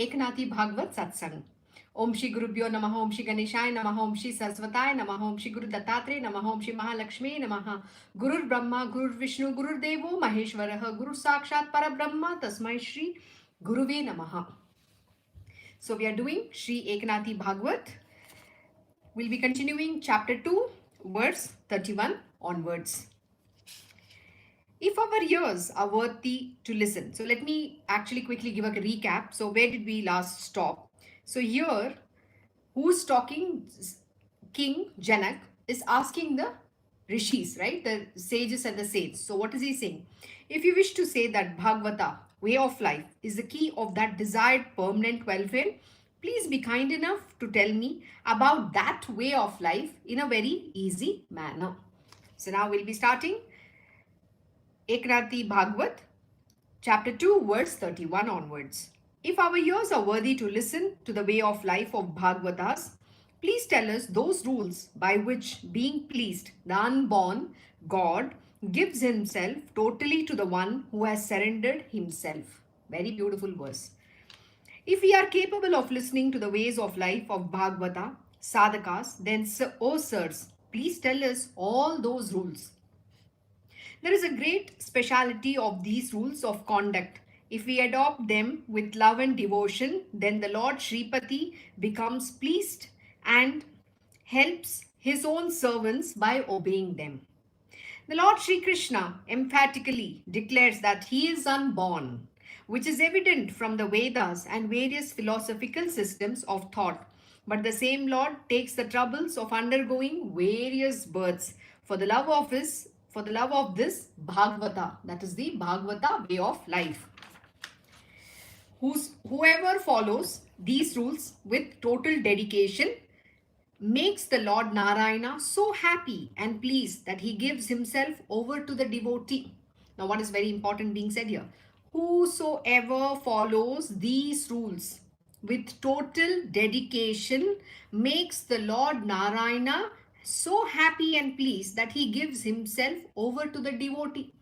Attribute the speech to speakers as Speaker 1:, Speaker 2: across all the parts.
Speaker 1: एकनाथी भागवत सत्संग। ओम श्री गुरुभ्यो नमः। ओम श्री गणेशाय नमः। ओम श्री सरस्वताय नमः। ओम श्री गुरु दत्तात्रेय नमः। ओम श्री महालक्ष्मी नमः। गुरुर् ब्रह्मा गुरुर्विष्णु गुरुर्देवो महेश्वरः गुरु साक्षात् परब्रह्म तस्मै श्री गुरुवे नमः. So we are doing Sri Eknathi Bhagavad. We'll be continuing chapter 2 verse 31 onwards. If our ears are worthy to listen. So let me actually quickly give a recap. So where did we last stop? So here, who's talking? King Janak is asking the rishis, right? The sages and the sages. So what is he saying? If you wish to say that Bhagavata, way of life, is the key of that desired permanent welfare, please be kind enough to tell me about that way of life in a very easy manner. So now we'll be starting Eknathi Bhagavad, chapter 2, verse 31 onwards. If our ears are worthy to listen to the way of life of Bhagavatas, please tell us those rules by which, being pleased, the unborn God gives himself totally to the one who has surrendered himself. Very beautiful verse. If we are capable of listening to the ways of life of Bhagavata, sadhakas, then, O sirs, please tell us all those rules. There is a great speciality of these rules of conduct. If we adopt them with love and devotion, then the Lord Sripati becomes pleased and helps his own servants by obeying them. The Lord Sri Krishna emphatically declares that he is unborn, which is evident from the Vedas and various philosophical systems of thought. But the same Lord takes the troubles of undergoing various births for the love of this Bhagavata, that is the Bhagavata way of life. Whoever follows these rules with total dedication makes the Lord Narayana so happy and pleased that he gives himself over to the devotee. Now, what is very important being said here? Whosoever follows these rules with total dedication makes the Lord Narayana so happy and pleased that he gives himself over to the devotee.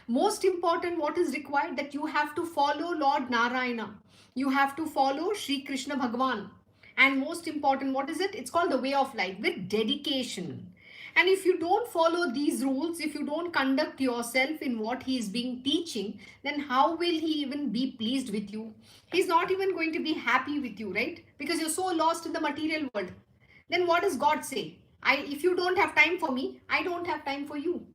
Speaker 1: Most important, what is required? That you have to follow Lord Narayana. You have to follow Sri Krishna Bhagavan. And most important, what is it? It's called the way of life with dedication. And if you don't follow these rules, if you don't conduct yourself in what he is being teaching, then how will he even be pleased with you? He's not even going to be happy with you, right? Because you're so lost in the material world. Then what does God say? If you don't have time for me, I don't have time for you.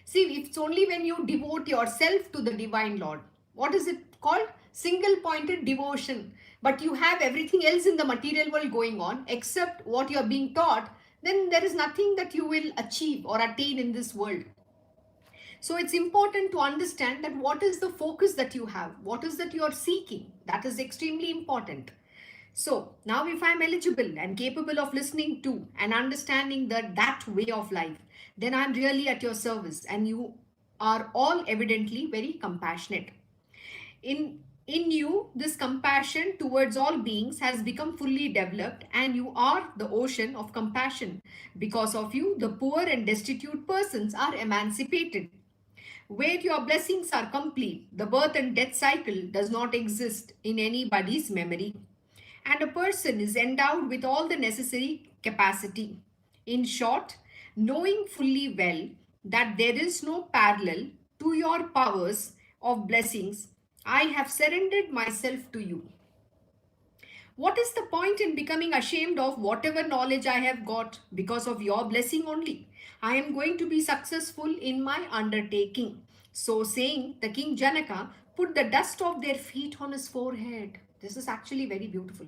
Speaker 1: See, it's only when you devote yourself to the divine Lord. What is it called? Single pointed devotion. But you have everything else in the material world going on except what you are being taught, then there is nothing that you will achieve or attain in this world. So it's important to understand that what is the focus that you have, what is that you are seeking. That is extremely important. So now if I am eligible and capable of listening to and understanding that way of life, then I'm really at your service and you are all evidently very compassionate. In you, this compassion towards all beings has become fully developed and you are the ocean of compassion. Because of you, the poor and destitute persons are emancipated. Where your blessings are complete, the birth and death cycle does not exist in anybody's memory. And a person is endowed with all the necessary capacity. In short, knowing fully well that there is no parallel to your powers of blessings, I have surrendered myself to you. What is the point in becoming ashamed of whatever knowledge I have got because of your blessing only? I am going to be successful in my undertaking. So saying, the King Janaka put the dust of their feet on his forehead. This is actually very beautiful.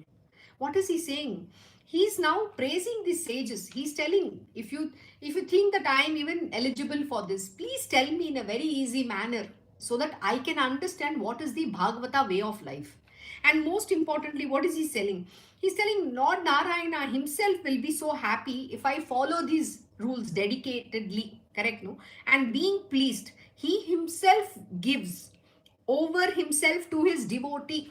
Speaker 1: What is he saying? He's now praising the sages. He's telling, if you think that I am even eligible for this, please tell me in a very easy manner so that I can understand what is the Bhagavata way of life. And most importantly, what is he telling? He's telling Lord Narayana himself will be so happy if I follow these rules dedicatedly, correct? No? And being pleased, he himself gives over himself to his devotee.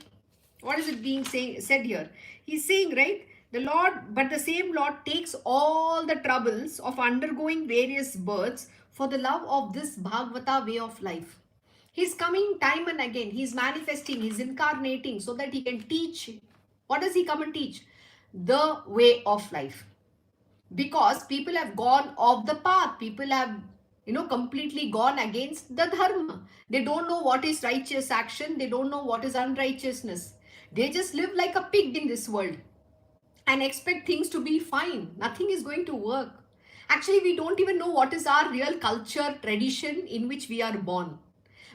Speaker 1: What is it being said here? He's saying, right? But the same Lord takes all the troubles of undergoing various births for the love of this Bhagavata way of life. He's coming time and again. He's manifesting, he's incarnating so that he can teach. What does he come and teach? The way of life. Because people have gone off the path. People have, completely gone against the dharma. They don't know what is righteous action. They don't know what is unrighteousness. They just live like a pig in this world and expect things to be fine. Nothing is going to work. Actually, we don't even know what is our real culture, tradition in which we are born.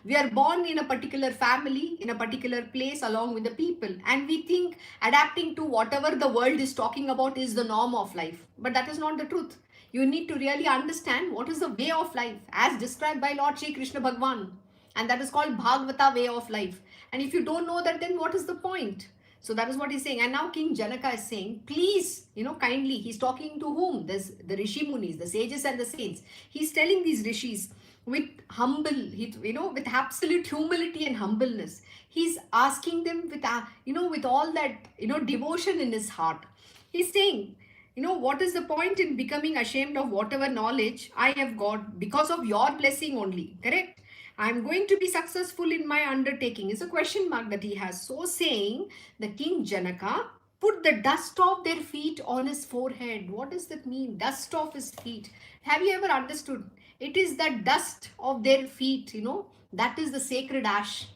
Speaker 1: We are born in a particular family, in a particular place along with the people. And we think adapting to whatever the world is talking about is the norm of life. But that is not the truth. You need to really understand what is the way of life as described by Lord Sri Krishna Bhagwan. And that is called Bhagavata way of life. And if you don't know that, then what is the point? So that is what he's saying. And now King Janaka is saying, please, kindly, he's talking to whom? There's the Rishi Munis, the sages and the saints. He's telling these Rishis, with with absolute humility and humbleness. He's asking them with all that, devotion in his heart. He's saying, what is the point in becoming ashamed of whatever knowledge I have got because of your blessing only, correct? I'm going to be successful in my undertaking. It's a question mark that he has. So saying, the King Janaka put the dust of their feet on his forehead. What does that mean? Dust of his feet. Have you ever understood? It is that dust of their feet, that is the sacred ash.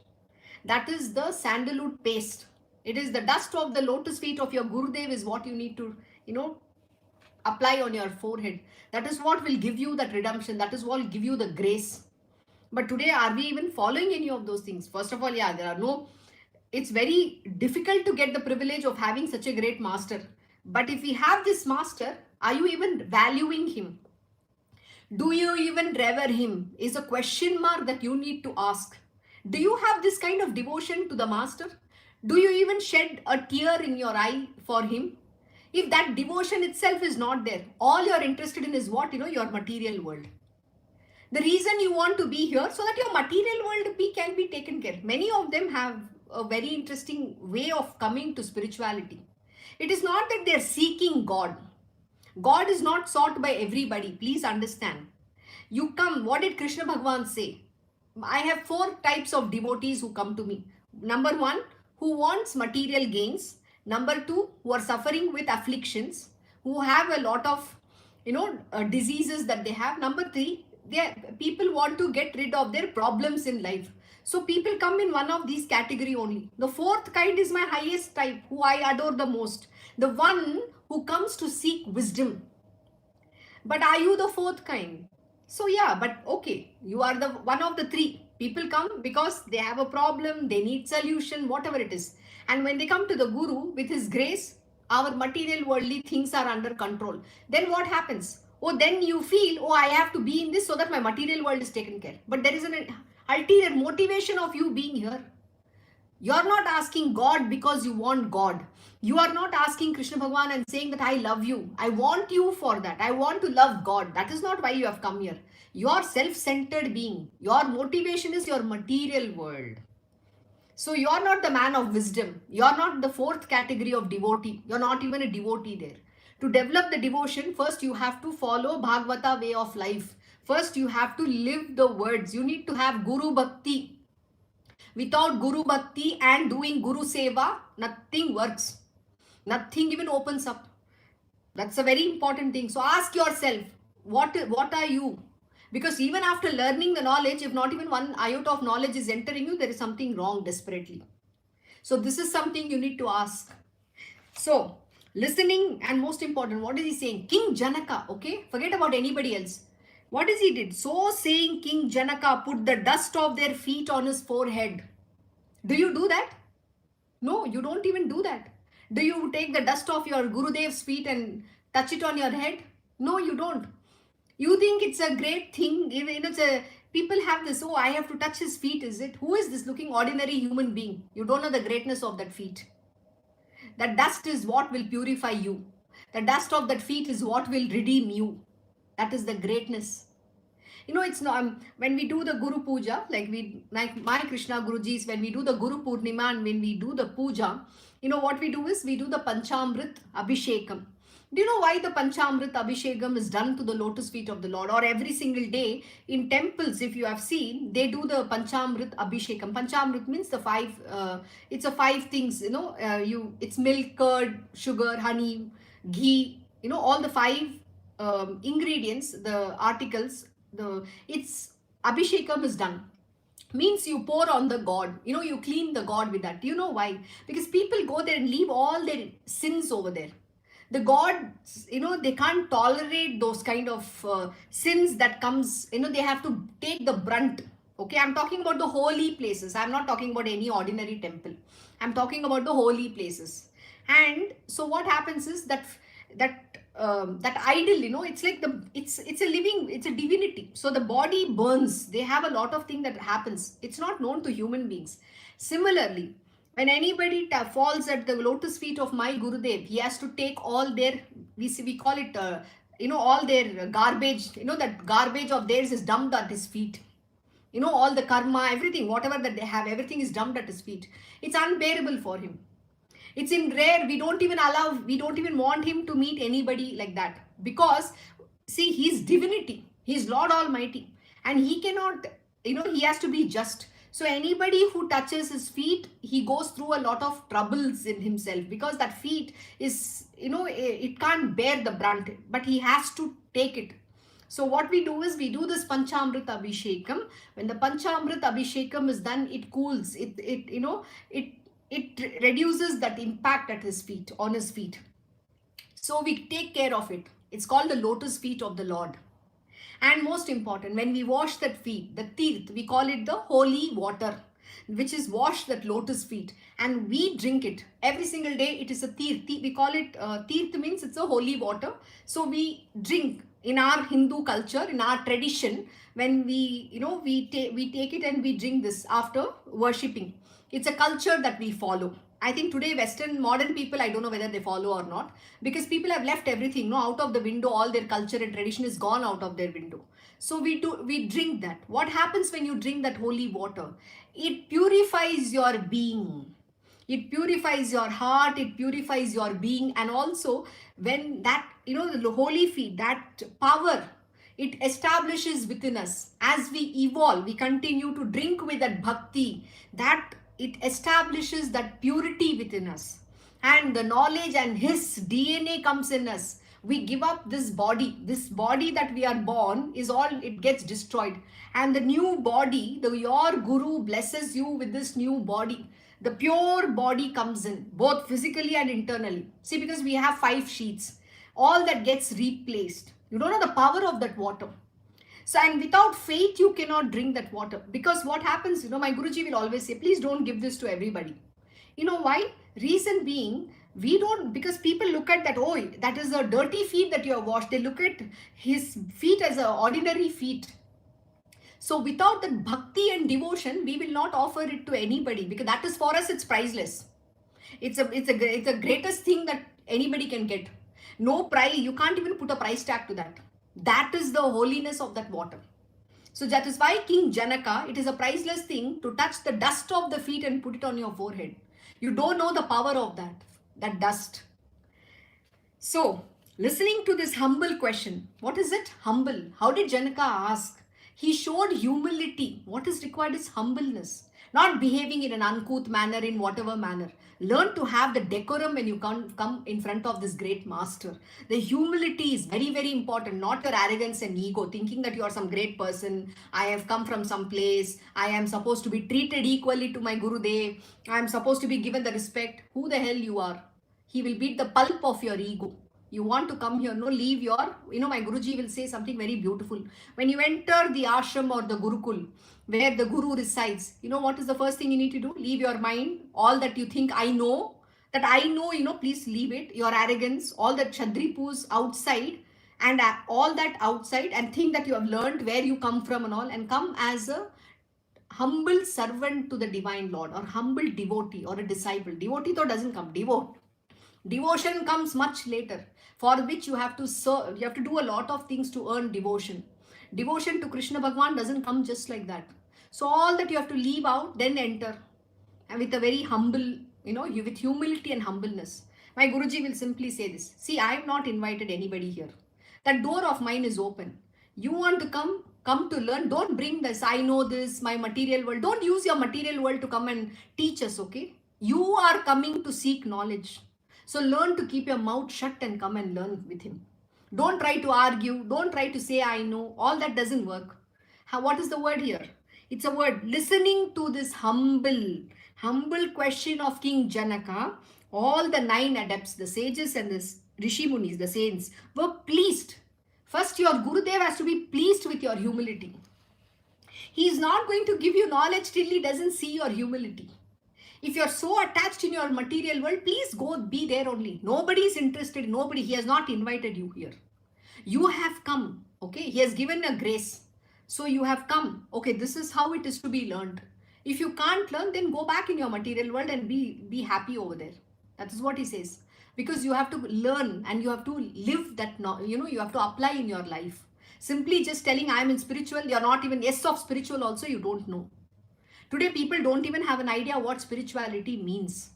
Speaker 1: That is the sandalwood paste. It is the dust of the lotus feet of your Gurudev is what you need to, apply on your forehead. That is what will give you that redemption. That is what will give you the grace. But today, are we even following any of those things? First of all, it's very difficult to get the privilege of having such a great master. But if we have this master, are you even valuing him? Do you even revere him? Is a question mark that you need to ask. Do you have this kind of devotion to the master? Do you even shed a tear in your eye for him? If that devotion itself is not there, all you're interested in is what? Your material world. The reason you want to be here so that your material world can be taken care. Many of them have a very interesting way of coming to spirituality. It is not that they're seeking God. God is not sought by everybody. Please understand. You come, what did Krishna Bhagwan say? I have 4 types of devotees who come to me. Number 1, who wants material gains. Number 2, who are suffering with afflictions, who have a lot of, diseases that they have. Number 3, people want to get rid of their problems in life. So people come in one of these category only. The 4th kind is my highest type, who I adore the most. The one who comes to seek wisdom. But are you the 4th kind? So yeah, but okay, you are the one of the 3. People come because they have a problem, they need solution, whatever it is. And when they come to the Guru, with his grace, our material worldly things are under control. Then what happens? Then you feel, I have to be in this so that my material world is taken care. But there is an ulterior motivation of you being here. You are not asking God because you want God. You are not asking Krishna Bhagwan and saying that I love you. I want you for that. I want to love God. That is not why you have come here. You are self-centered being. Your motivation is your material world. So you are not the man of wisdom. You are not the 4th category of devotee. You are not even a devotee there. To develop the devotion, first you have to follow Bhagavata way of life. First you have to live the words. You need to have Guru Bhakti. Without Guru Bhakti and doing Guru Seva, nothing works. Nothing even opens up. That's a very important thing. So ask yourself, what are you? Because even after learning the knowledge, if not even one iota of knowledge is entering you, there is something wrong desperately. So this is something you need to ask. So listening, and most important, what is he saying? King Janaka, okay? Forget about anybody else. What is he did? So saying, King Janaka put the dust of their feet on his forehead. Do you do that? No, you don't even do that. Do you take the dust of your Gurudev's feet and touch it on your head? No, you don't. You think it's a great thing. People have this, I have to touch his feet, is it? Who is this looking ordinary human being? You don't know the greatness of that feet. That dust is what will purify you. The dust of that feet is what will redeem you. That is the greatness. It's not, when we do the Guru Puja, like my Krishna Gurujis, when we do the Guru Purnima and when we do the Puja, what we do is we do the Panchamrit Abhishekam. Do you know why the Panchamrit Abhishekam is done to the lotus feet of the Lord? Or every single day in temples, if you have seen, they do the Panchamrit Abhishekam. Panchamrit means the five, it's a five things, it's milk, curd, sugar, honey, ghee, all the five ingredients, the articles, it's Abhishekam is done. Means you pour on the god, you clean the god with that. Do you know why? Because people go there and leave all their sins over there. The gods, they can't tolerate those kind of sins that comes, they have to take the brunt. Okay, I'm talking about the holy places. I'm not talking about any ordinary temple. I'm talking about the holy places. And so what happens is that idol, it's like it's a living, it's a divinity. So the body burns. They have a lot of things that happens. It's not known to human beings. Similarly, when anybody falls at the lotus feet of my Gurudev, he has to take all their, we call it, all their garbage, that garbage of theirs is dumped at his feet. All the karma, everything, whatever that they have, everything is dumped at his feet. It's unbearable for him. It's in rare, we don't even want him to meet anybody like that. Because, see, he's divinity. He's Lord Almighty. And he cannot, he has to be just. So anybody who touches his feet, he goes through a lot of troubles in himself, because that feet is, it can't bear the brunt, but he has to take it. So what we do is we do this Panchamrit Abhishekam. When the Panchamrit Abhishekam is done, it cools, it reduces that impact at his feet, on his feet. So we take care of it. It's called the lotus feet of the Lord. And most important, when we wash that feet, the teeth, we call it the holy water, which is wash that lotus feet, and we drink it every single day. It is a teeth. We call it teeth, means it's a holy water. So we drink in our Hindu culture, in our tradition. When we take it and we drink this after worshipping. It's a culture that we follow. I think today Western modern people, I don't know whether they follow or not, because people have left everything out of the window. All their culture and tradition is gone out of their window. So we drink that. What happens when you drink that holy water? It purifies your being. It purifies your heart. It purifies your being. And also when that, the holy feet, that power, it establishes within us. As we evolve, we continue to drink with that bhakti, that it establishes that purity within us, and the knowledge and his DNA comes in us. We give up this body that we are born is all, it gets destroyed, and the new body, your Guru blesses you with this new body. The pure body comes in, both physically and internally. See, because we have 5 sheets, all that gets replaced. You don't know the power of that water. So, and without faith, you cannot drink that water. Because what happens, my Guruji will always say, please don't give this to everybody. You know why? Reason being, we don't, because people look at that, oh, that is a dirty feet that you have washed. They look at his feet as an ordinary feet. So without that bhakti and devotion, we will not offer it to anybody, because that is, for us, it's priceless. It's a greatest thing that anybody can get. No price, you can't even put a price tag to that. That is the holiness of that water. So that is why King Janaka, it is a priceless thing to touch the dust of the feet and put it on your forehead. You don't know the power of that dust. So, listening to this humble question, what is it? Humble. How did Janaka ask? He showed humility. What is required is humbleness. Not behaving in an uncouth manner, in whatever manner. Learn to have the decorum when you come in front of this great master. The humility is very, very important. Not your arrogance and ego, thinking that you are some great person. I have come from some place. I am supposed to be treated equally to my Gurudev. I am supposed to be given the respect. Who the hell you are? He will beat the pulp of your ego. You want to come here, no, leave your, my Guruji will say something very beautiful. When you enter the ashram or the Gurukul, where the Guru resides, what is the first thing you need to do? Leave your mind, all that you think I know, please leave it. Your arrogance, all that Chadripus outside, and all that outside, and think that you have learned where you come from and all, and come as a humble servant to the divine Lord, or humble devotee or a disciple. Devotee though doesn't come, devote. Devotion comes much later, for which you have to serve, you have to do a lot of things to earn devotion. Devotion to Krishna Bhagwan doesn't come just like that. So all that you have to leave out, then enter. And with a very humble, with humility and humbleness. My Guruji will simply say this. See, I have not invited anybody here. That door of mine is open. You want to come to learn. Don't bring this, I know this, my material world. Don't use your material world to come and teach us, okay? You are coming to seek knowledge. So learn to keep your mouth shut and come and learn with him. Don't try to argue. Don't try to say, I know. All that doesn't work. What is the word here? It's a word. Listening to this humble question of King Janaka, all the 9 adepts, the sages and the Rishi Munis, the saints, were pleased. First, your Gurudev has to be pleased with your humility. He is not going to give you knowledge till he doesn't see your humility. If you're so attached in your material world, please go be there only. Nobody is interested. Nobody. He has not invited you here. You have come. Okay. He has given a grace. So you have come. Okay. This is how it is to be learned. If you can't learn, then go back in your material world and be happy over there. That is what he says. Because you have to learn and you have to live that, you have to apply in your life. Simply just telling I am in spiritual, you're not even yes of spiritual also, you don't know. Today, people don't even have an idea what spirituality means.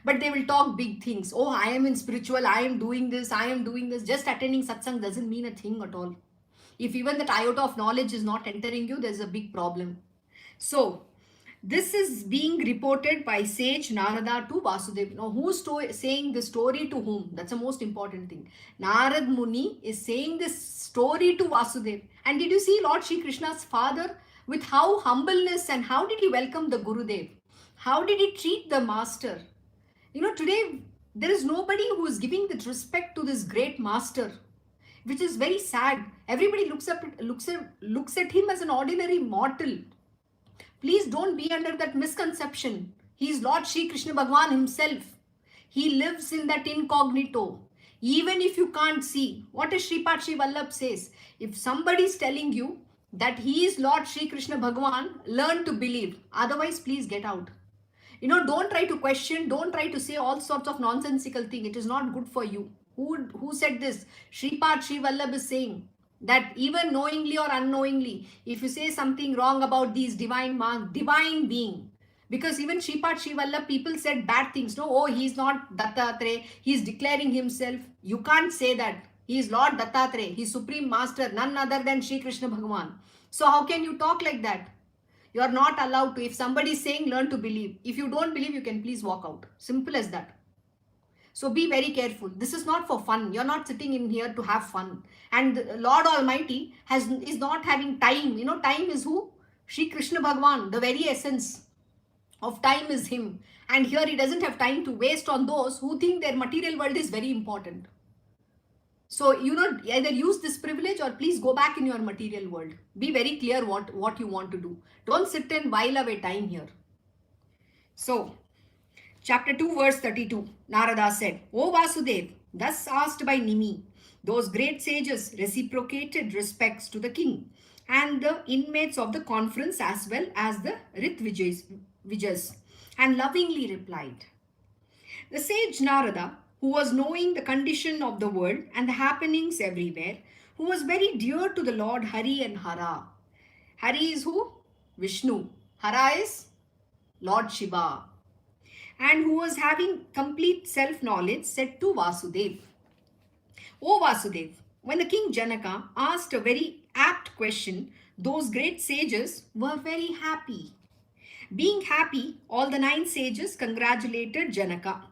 Speaker 1: But they will talk big things. Oh, I am in spiritual, I am doing this, I am doing this. Just attending satsang doesn't mean a thing at all. If even that iota of knowledge is not entering you, there's a big problem. So, this is being reported by sage Narada to Vasudeva. Now, who's saying the story to whom? That's the most important thing. Narad Muni is saying this story to Vasudeva. And did you see Lord Shri Krishna's father? With how humbleness and how did he welcome the Gurudev? How did he treat the master? Today there is nobody who is giving that respect to this great master, which is very sad. Everybody looks at him as an ordinary mortal. Please don't be under that misconception. He is Lord Shri Krishna Bhagwan himself. He lives in that incognito. Even if you can't see, what does Shripad Sri Vallabh says? If somebody is telling you that he is Lord Shri Krishna Bhagwan, learn to believe. Otherwise, please get out. Don't try to question. Don't try to say all sorts of nonsensical things. It is not good for you. Who said this? Shripad Sri Vallabh is saying that even knowingly or unknowingly, if you say something wrong about these divine being, because even Shripad Sri Vallabh, people said bad things. No, oh, he's not Dattatreya. He's declaring himself. You can't say that. He is Lord Dattatreya. He is Supreme Master, none other than Shri Krishna Bhagwan. So how can you talk like that? You are not allowed to. If somebody is saying, learn to believe. If you don't believe, you can please walk out. Simple as that. So be very careful. This is not for fun. You're not sitting in here to have fun. And Lord Almighty is not having time. Time is who? Shri Krishna Bhagwan. The very essence of time is him. And here he doesn't have time to waste on those who think their material world is very important. So, either use this privilege or please go back in your material world. Be very clear what you want to do. Don't sit and while away time here. So, chapter 2, verse 32, Narada said, O Vasudev, thus asked by Nimi, those great sages reciprocated respects to the king and the inmates of the conference as well as the Ritvijas, and lovingly replied. The sage Narada, who was knowing the condition of the world and the happenings everywhere, who was very dear to the Lord Hari and Hara. Hari is who? Vishnu. Hara is Lord Shiva. And who was having complete self-knowledge, said to Vasudeva, O Vasudeva, when the king Janaka asked a very apt question, those great sages were very happy. Being happy, all the 9 sages congratulated Janaka.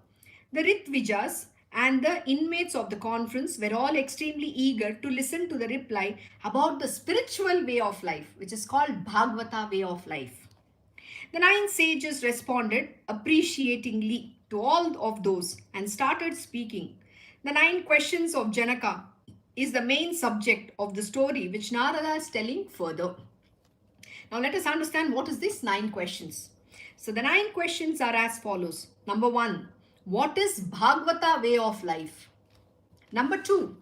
Speaker 1: The Ritvijas and the inmates of the conference were all extremely eager to listen to the reply about the spiritual way of life, which is called Bhagavata way of life. The 9 sages responded appreciatingly to all of those and started speaking. The 9 questions of Janaka is the main subject of the story which Narada is telling further. Now let us understand what is this 9 questions. So the 9 questions are as follows. Number 1, what is Bhagavata way of life? Number 2,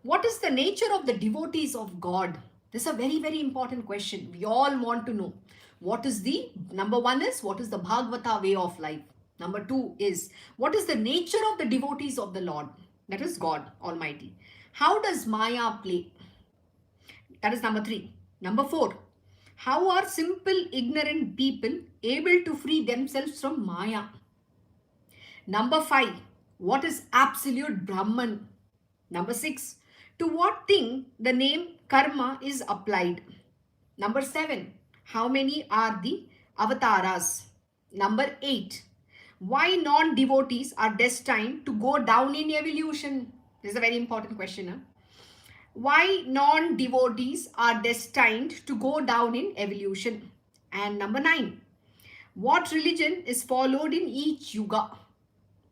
Speaker 1: what is the nature of the devotees of God? This is a very, very important question. We all want to know. Number 1 is, what is the Bhagavata way of life? Number 2 is, what is the nature of the devotees of the Lord? That is God Almighty. How does Maya play? That is number 3. Number 4, how are simple, ignorant people able to free themselves from Maya? Number 5, What is absolute Brahman? Number 6, to what thing the name karma is applied? Number 7, how many are the avatars? Number 8, why non-devotees are destined to go down in evolution? This is a very important question. Huh? Why non-devotees are destined to go down in evolution? And number 9, what religion is followed in each yuga?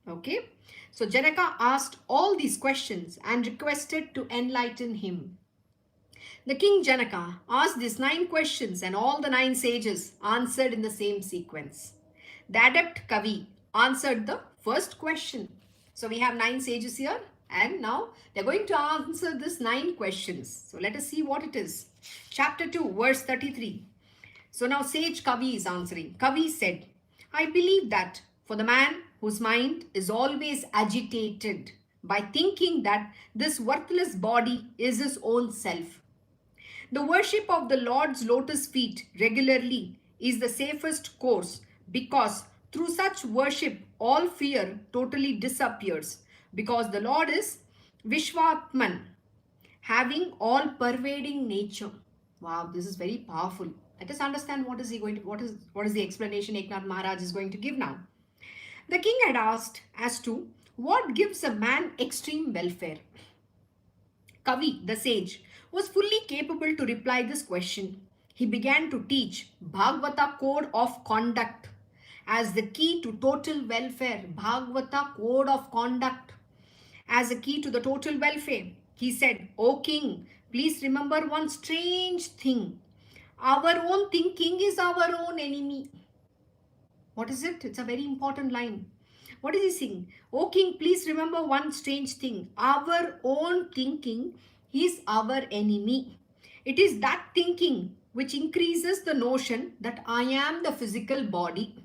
Speaker 1: Okay. So Janaka asked all these questions and requested to enlighten him. The king Janaka asked these 9 questions and all the 9 sages answered in the same sequence. The adept Kavi answered the first question. So we have 9 sages here and now they're going to answer these 9 questions. So let us see what it is. Chapter 2 verse 33. So now sage Kavi is answering. Kavi said, I believe that for the man whose mind is always agitated by thinking that this worthless body is his own self, the worship of the Lord's lotus feet regularly is the safest course, because through such worship all fear totally disappears, because the Lord is Vishwatman, having all pervading nature. Wow, this is very powerful. Let us understand what is the explanation Eknath Maharaj is going to give now. The king had asked as to what gives a man extreme welfare. Kavi, the sage, was fully capable to reply this question. He began to teach Bhagavata code of conduct as the key to total welfare. Bhagavata code of conduct as a key to the total welfare. He said, O king, please remember one strange thing. Our own thinking is our own enemy. What is it? It's a very important line. What is he saying? O king, please remember one strange thing. Our own thinking is our enemy. It is that thinking which increases the notion that I am the physical body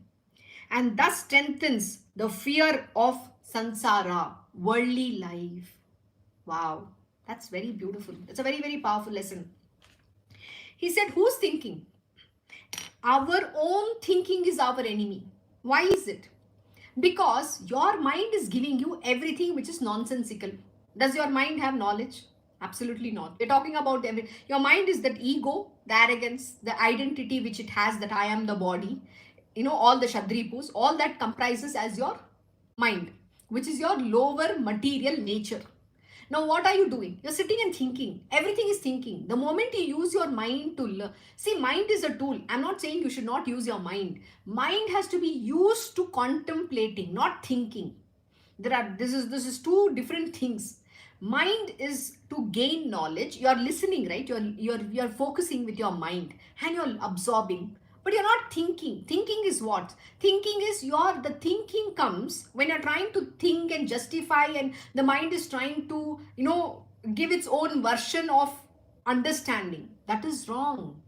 Speaker 1: and thus strengthens the fear of samsara, worldly life. Wow, that's very beautiful. It's a very, very powerful lesson. He said, who's thinking? Our own thinking is our enemy. Why is it? Because your mind is giving you everything which is nonsensical. Does your mind have knowledge? Absolutely not. We're talking about your mind is that ego, the arrogance, the identity which it has that I am the body. You know, all the Shadripus, all that comprises as your mind, which is your lower material nature. Now, what are you doing? You're sitting and thinking. Everything is thinking. The moment you use your mind to learn. See, mind is a tool. I'm not saying you should not use your mind. Mind has to be used to contemplating, not thinking. This is 2 different things. Mind is to gain knowledge. You're listening, right? You're focusing with your mind and you're absorbing. But you're not thinking. Thinking is what? Thinking is the thinking comes when you're trying to think and justify, and the mind is trying to, give its own version of understanding. That is wrong.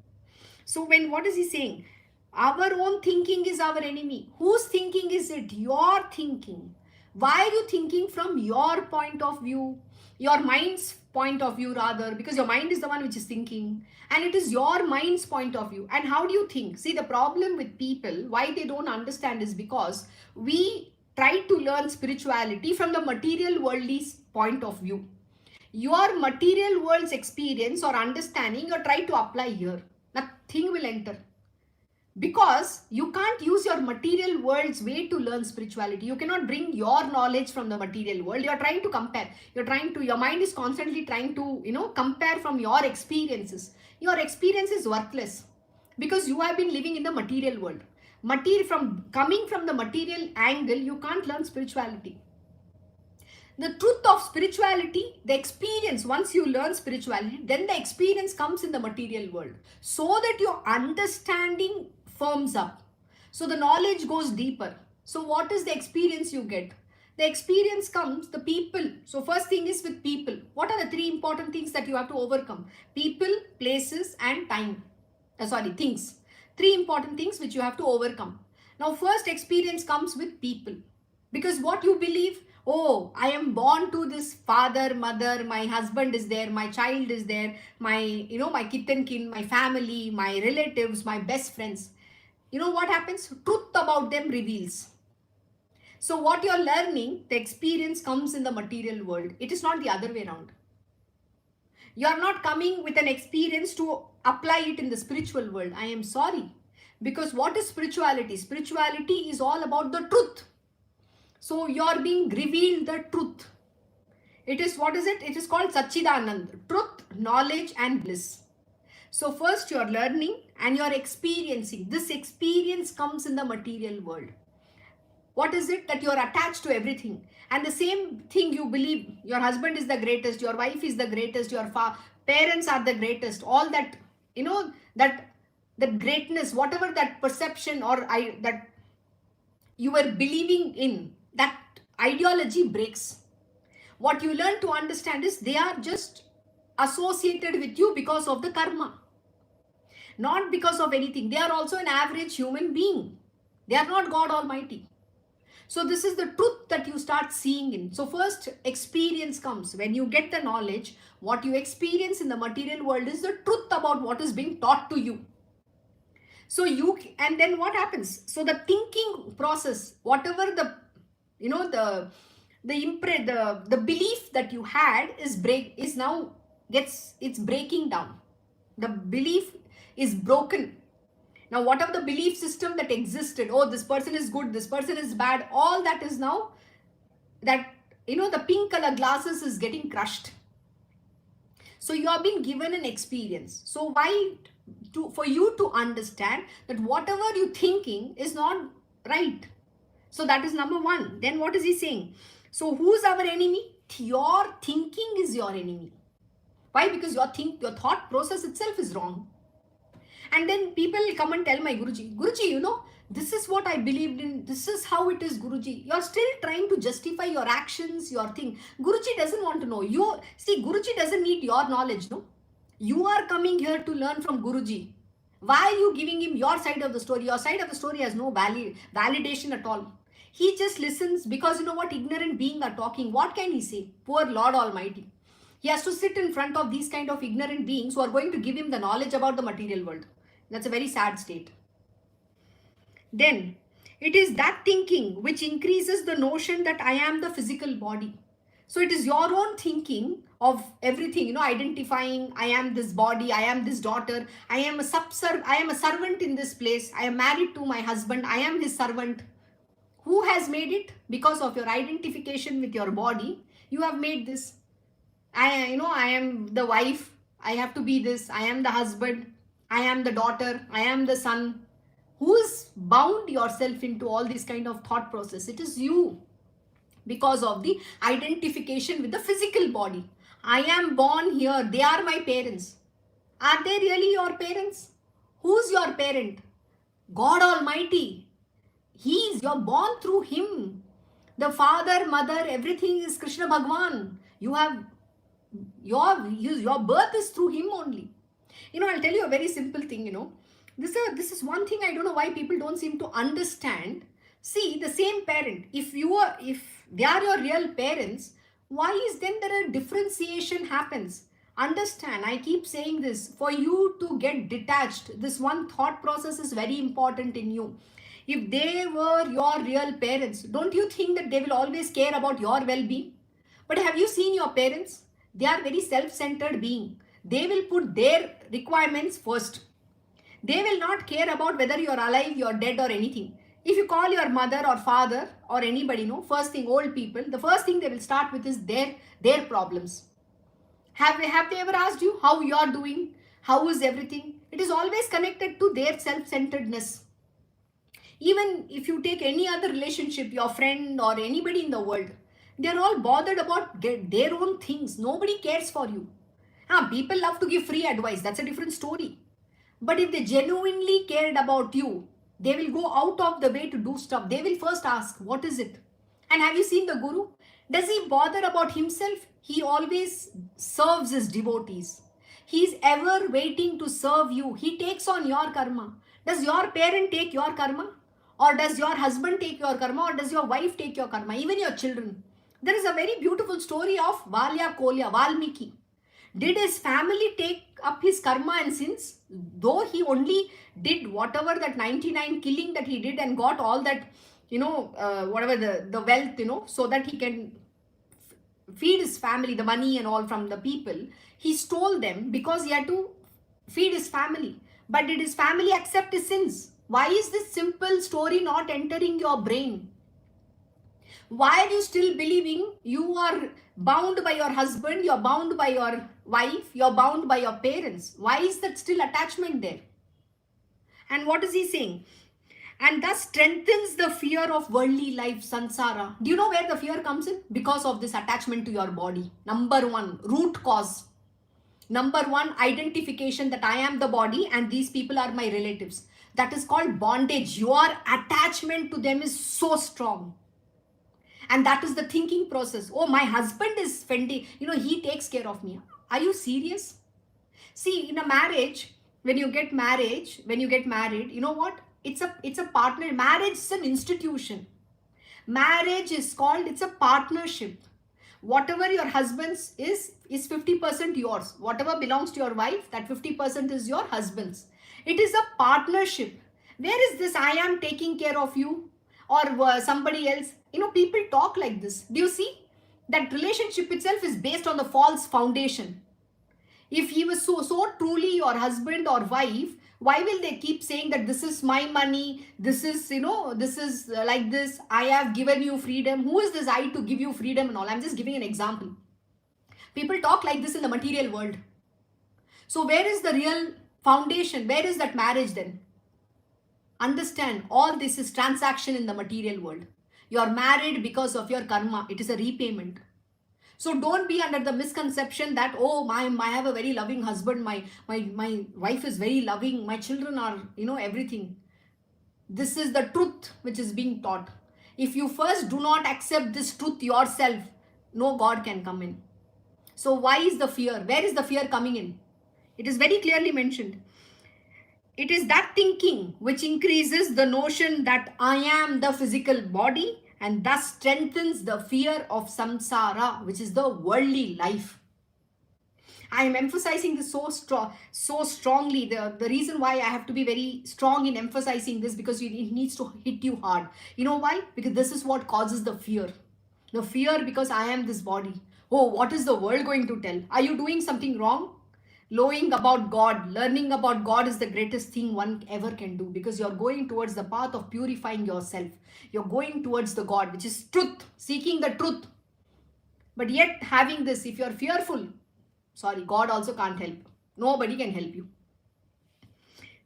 Speaker 1: So what is he saying? Our own thinking is our enemy. Whose thinking is it? Your thinking. Why are you thinking from your point of view? Your mind's point of view rather, because your mind is the one which is thinking and it is your mind's point of view. And how do you think? See, the problem with people, why they don't understand is because we try to learn spirituality from the material worldly point of view. Your material world's experience or understanding, you try to apply here. Nothing will enter. Because you can't use your material world's way to learn spirituality. You cannot bring your knowledge from the material world. You're trying to compare. Your mind is constantly trying to, compare from your experiences. Your experience is worthless because you have been living in the material world. Coming from the material angle, you can't learn spirituality. The truth of spirituality, the experience, once you learn spirituality, then the experience comes in the material world so that your understanding firms up. So the knowledge goes deeper. So what is the experience you get? The experience comes, the people. So first thing is with people. What are the 3 important things that you have to overcome? People, places and time. Things. 3 important things which you have to overcome. Now first experience comes with people. Because what you believe, oh, I am born to this father, mother, my husband is there, my child is there, my kith and kin, my family, my relatives, my best friends. You know what happens? Truth about them reveals. So what you're learning, the experience comes in the material world. It is not the other way around. You are not coming with an experience to apply it in the spiritual world. I am sorry. Because what is spirituality? Spirituality is all about the truth. So you are being revealed the truth. It is, what is it? It is called Satchidanand. Truth, knowledge and bliss. So first you are learning and you are experiencing. This experience comes in the material world. What is it? That you are attached to everything. And the same thing you believe. Your husband is the greatest. Your wife is the greatest. Your parents are the greatest. All that, that greatness, whatever that perception or that you were believing in, that ideology breaks. What you learn to understand is they are just associated with you because of the karma. Not because of anything. They are also an average human being. They are not God Almighty. So this is the truth that you start seeing in. So first experience comes. When you get the knowledge, what you experience in the material world is the truth about what is being taught to you. So and then what happens? So the thinking process, whatever the belief that you had is breaking down. The belief is broken. Now, whatever the belief system that existed, oh, this person is good, this person is bad, all that is now that, the pink color glasses is getting crushed. So you are being given an experience. So for you to understand that whatever you're thinking is not right. So that is number one. Then what is he saying? So who's our enemy? Your thinking is your enemy. Why? Because your thought process itself is wrong. And then people come and tell my Guruji, this is what I believed in. This is how it is, Guruji. You're still trying to justify your actions, your thing. Guruji doesn't want to know. Guruji doesn't need your knowledge, no? You are coming here to learn from Guruji. Why are you giving him your side of the story? Your side of the story has no validation at all. He just listens because ignorant beings are talking. What can he say? Poor Lord Almighty. He has to sit in front of these kind of ignorant beings who are going to give him the knowledge about the material world. That's a very sad state. Then, it is that thinking which increases the notion that I am the physical body. So it is your own thinking of everything, identifying, I am this body, I am this daughter, I am a servant in this place, I am married to my husband, I am his servant. Who has made it? Because of your identification with your body, you have made this. I am the wife, I have to be this, I am the husband, I am the daughter, I am the son. Who's bound yourself into all this kind of thought process? It is you, because of the identification with the physical body. I am born here, they are my parents. Are they really your parents? Who's your parent? God Almighty. You're born through him. The father, mother, everything is Krishna Bhagwan. You have your birth is through him only. I'll tell you a very simple thing, This is one thing I don't know why people don't seem to understand. See, the same parent, if they are your real parents, why is then there a differentiation happens? Understand, I keep saying this, for you to get detached, this one thought process is very important in you. If they were your real parents, don't you think that they will always care about your well-being? But have you seen your parents? They are very self-centered being. They will put their requirements first. They will not care about whether you're alive, you're dead or anything. If you call your mother or father or anybody, first thing, old people, the first thing they will start with is their problems. Have they ever asked you how you are doing? How is everything? It is always connected to their self-centeredness. Even if you take any other relationship, your friend or anybody in the world, they're all bothered about their own things. Nobody cares for you. People love to give free advice. That's a different story. But if they genuinely cared about you, they will go out of the way to do stuff. They will first ask, what is it? And have you seen the Guru? Does he bother about himself? He always serves his devotees. He's ever waiting to serve you. He takes on your karma. Does your parent take your karma? Or does your husband take your karma? Or does your wife take your karma? Even your children. There is a very beautiful story of Valmiki. Did his family take up his karma and sins? Though he only did whatever that 99 killing that he did and got all that whatever the wealth, so that he can feed his family, the money and all from the people. He stole them because he had to feed his family. But did his family accept his sins? Why is this simple story not entering your brain? Why are you still believing you are bound by your husband, you're bound by your wife, you're bound by your parents? Why is that still attachment there? And what is he saying? And thus strengthens the fear of worldly life, sansara. Do you know where the fear comes in? Because of this attachment to your body. Number one, root cause. Number one, identification that I am the body and these people are my relatives. That is called bondage. Your attachment to them is so strong. And that is the thinking process. Oh, my husband is Fendi. He takes care of me. Are you serious? See, in a marriage, when you get married, you know what? It's a partner. Marriage is an institution. Marriage is called, it's a partnership. Whatever your husband's is 50% yours. Whatever belongs to your wife, that 50% is your husband's. It is a partnership. Where is this I am taking care of you or somebody else? People talk like this. Do you see? That relationship itself is based on the false foundation. If he was so truly your husband or wife, why will they keep saying that this is my money, this is, this is like this, I have given you freedom? Who is this I to give you freedom and all? I'm just giving an example. People talk like this in the material world. So where is the real foundation? Where is that marriage then? Understand, all this is transaction in the material world. You are married because of your karma. It is a repayment. So don't be under the misconception that, oh, I have a very loving husband, my wife is very loving, my children are, everything. This is the truth which is being taught. If you first do not accept this truth yourself, no God can come in. So why is the fear? Where is the fear coming in? It is very clearly mentioned. It is that thinking which increases the notion that I am the physical body and thus strengthens the fear of samsara, which is the worldly life. I am emphasizing this so strongly. The reason why I have to be very strong in emphasizing this, because it needs to hit you hard. You know why? Because this is what causes the fear. The fear because I am this body. Oh, what is the world going to tell? Are you doing something wrong? Knowing about God, learning about God is the greatest thing one ever can do, because you're going towards the path of purifying yourself. You're going towards the God, which is truth, seeking the truth. But yet having this, if you're fearful, sorry, God also can't help. Nobody can help you.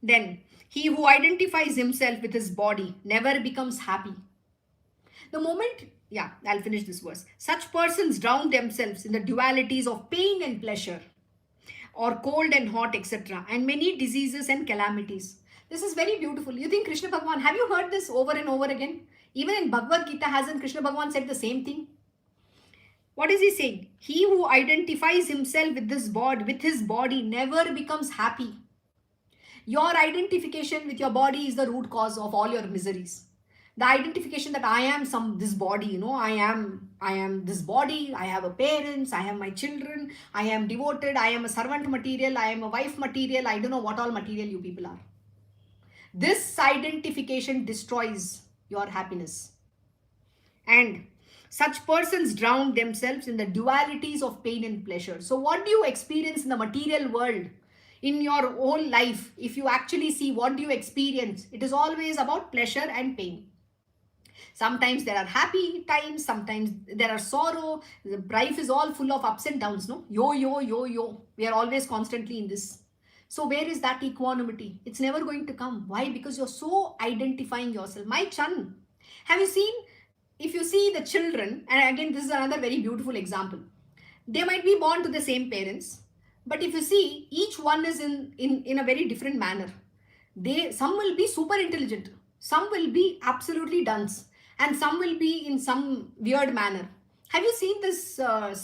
Speaker 1: Then, he who identifies himself with his body never becomes happy. The moment, I'll finish this verse. Such persons drown themselves in the dualities of pain and pleasure, or cold and hot, etc., and many diseases and calamities. This is very beautiful. You think Krishna Bhagavan, have you heard this over and over again? Even in Bhagavad Gita, hasn't Krishna Bhagavan said the same thing? What is he saying? He who identifies himself with his body never becomes happy. Your identification with your body is the root cause of all your miseries. The identification that I am this body, I am this body, I have a parents, I have my children, I am devoted, I am a servant material, I am a wife material, I don't know what all material you people are. This identification destroys your happiness. And such persons drown themselves in the dualities of pain and pleasure. So what do you experience in the material world? In your whole life, if you actually see what do you experience, it is always about pleasure and pain. Sometimes there are happy times, sometimes there are sorrow. The life is all full of ups and downs, no? Yo, yo, yo, yo. We are always constantly in this. So where is that equanimity? It's never going to come. Why? Because you're so identifying yourself. My Chan, have you seen, if you see the children, and again, this is another very beautiful example. They might be born to the same parents, but if you see, each one is in a very different manner. Some will be super intelligent, some will be absolutely dunce, and some will be in some weird manner. Have you seen this have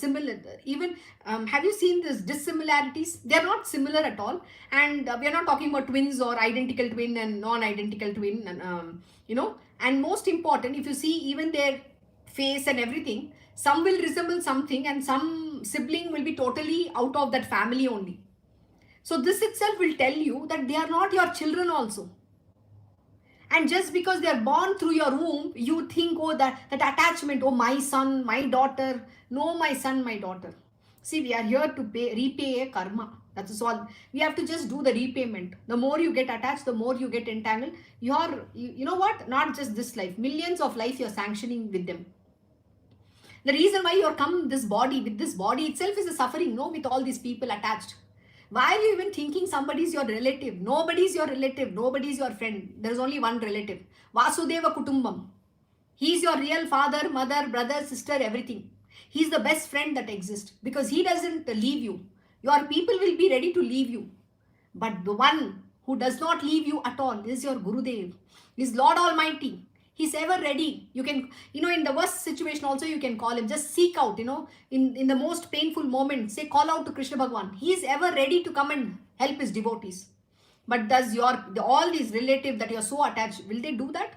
Speaker 1: you seen this dissimilarities? They are not similar at all. And we are not talking about twins or identical twin and non-identical twin. And, and most important, if you see even their face and everything, some will resemble something and some sibling will be totally out of that family only. So this itself will tell you that they are not your children also. And just because they are born through your womb, you think, oh, that attachment, oh, my son, my daughter. No, my son, my daughter. See, we are here to repay a karma. That's all. We have to just do the repayment. The more you get attached, the more you get entangled. You know what? Not just this life, millions of life you're sanctioning with them. The reason why you're come this body, with this body itself is a suffering, no, with all these people attached. Why are you even thinking somebody is your relative? Nobody is your relative. Nobody is your friend. There is only one relative. Vasudeva Kutumbam. He is your real father, mother, brother, sister, everything. He is the best friend that exists because he doesn't leave you. Your people will be ready to leave you. But the one who does not leave you at all is your Gurudev, is Lord Almighty. He's ever ready. You can, in the worst situation also you can call him. Just seek out, in the most painful moment, say call out to Krishna Bhagwan. He is ever ready to come and help his devotees. But does all these relatives that you're so attached, will they do that?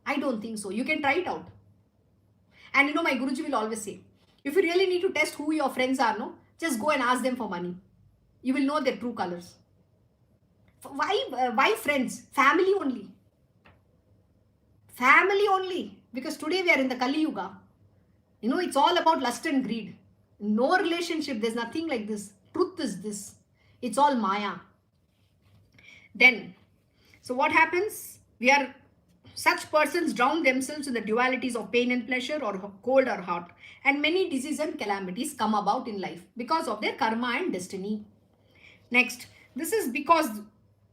Speaker 1: I don't think so. You can try it out. And my Guruji will always say, if you really need to test who your friends are, just go and ask them for money. You will know their true colors. Why friends? Family only. Family only. Because today we are in the Kali Yuga. It's all about lust and greed. No relationship. There's nothing like this. Truth is this. It's all Maya. Then, so what happens? Such persons drown themselves in the dualities of pain and pleasure, or cold or hot. And many diseases and calamities come about in life because of their karma and destiny. Next, this is because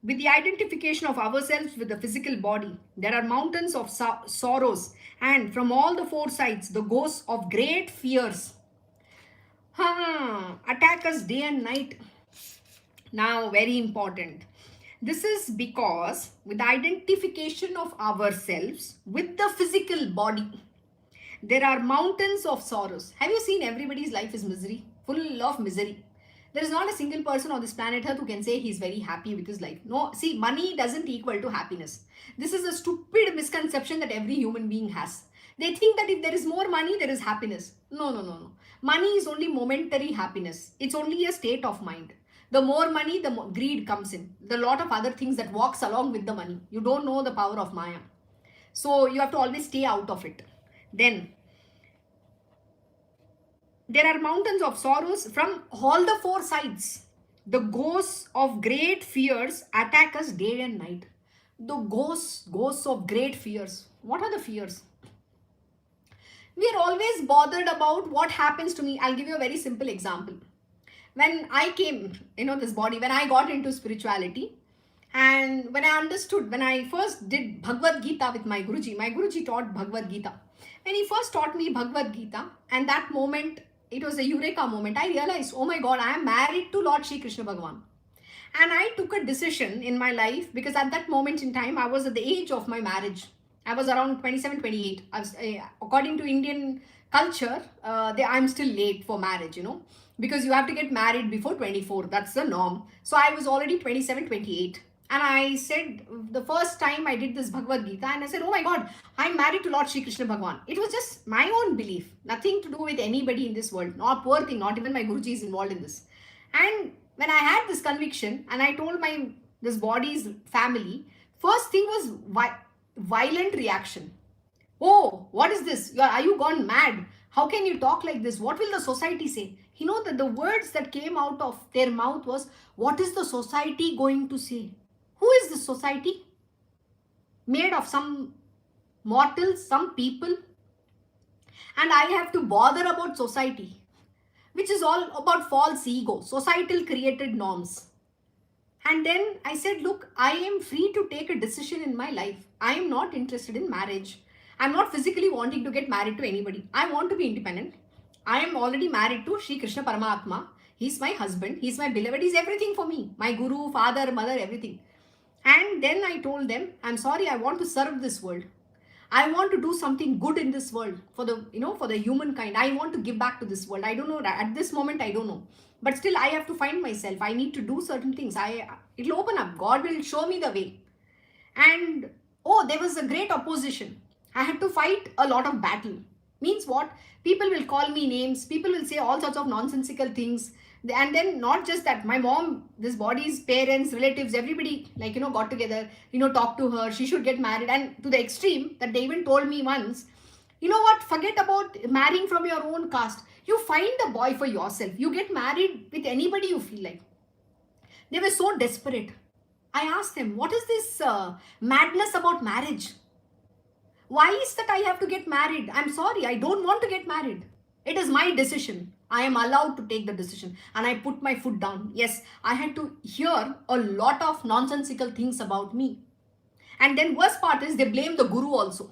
Speaker 1: with the identification of ourselves with the physical body, there are mountains of sorrows, and from all the four sides, the ghosts of great fears attack us day and night. Now, very important. This is because with the identification of ourselves with the physical body, there are mountains of sorrows. Have you seen everybody's life is misery? Full of misery. There is not a single person on this planet Earth who can say he's very happy with his life. No, see, money doesn't equal to happiness. This is a stupid misconception that every human being has. They think that if there is more money, there is happiness. No. Money is only momentary happiness. It's only a state of mind. The more money, the more greed comes in. There are a lot of other things that walks along with the money. You don't know the power of Maya. So you have to always stay out of it. Then, there are mountains of sorrows from all the four sides. The ghosts of great fears attack us day and night. The ghosts of great fears. What are the fears? We are always bothered about what happens to me. I'll give you a very simple example. When I came, this body, when I got into spirituality, and when I first did Bhagavad Gita with my Guruji taught Bhagavad Gita. When he first taught me Bhagavad Gita, and that moment, it was a eureka moment. I realized, oh my God, I am married to Lord Shri Krishna Bhagwan. And I took a decision in my life, because at that moment in time, I was at the age of my marriage. I was around 27, 28. According to Indian culture, I'm still late for marriage, because you have to get married before 24. That's the norm. So I was already 27, 28. And I said, the first time I did this Bhagavad Gita, and I said, oh my God, I'm married to Lord Shri Krishna Bhagwan. It was just my own belief. Nothing to do with anybody in this world. Not poor thing, not even my Guruji is involved in this. And when I had this conviction, and I told this body's family, first thing was violent reaction. Oh, what is this? Are you gone mad? How can you talk like this? What will the society say? That the words that came out of their mouth was, what is the society going to say? Who is this society? Made of some mortals, some people. And I have to bother about society, which is all about false ego, societal created norms. And then I said, look, I am free to take a decision in my life. I am not interested in marriage. I'm not physically wanting to get married to anybody. I want to be independent. I am already married to Shri Krishna Paramatma. He's my husband. He's my beloved. He's everything for me. My guru, father, mother, everything. And then I told them, I'm sorry, I want to serve this world. I want to do something good in this world for the humankind. I want to give back to this world. I don't know. At this moment, I don't know. But still, I have to find myself. I need to do certain things. It'll open up. God will show me the way. And, there was a great opposition. I had to fight a lot of battle. Means what? People will call me names. People will say all sorts of nonsensical things. And then not just that, my mom, this body's parents, relatives, everybody, like, got together, talked to her. She should get married. And to the extreme that they even told me once, you know what, forget about marrying from your own caste. You find a boy for yourself. You get married with anybody you feel like. They were so desperate. I asked them, what is this madness about marriage? Why is that I have to get married? I'm sorry, I don't want to get married. It is my decision. I am allowed to take the decision. And I put my foot down. Yes, I had to hear a lot of nonsensical things about me. And then worst part is they blame the guru also.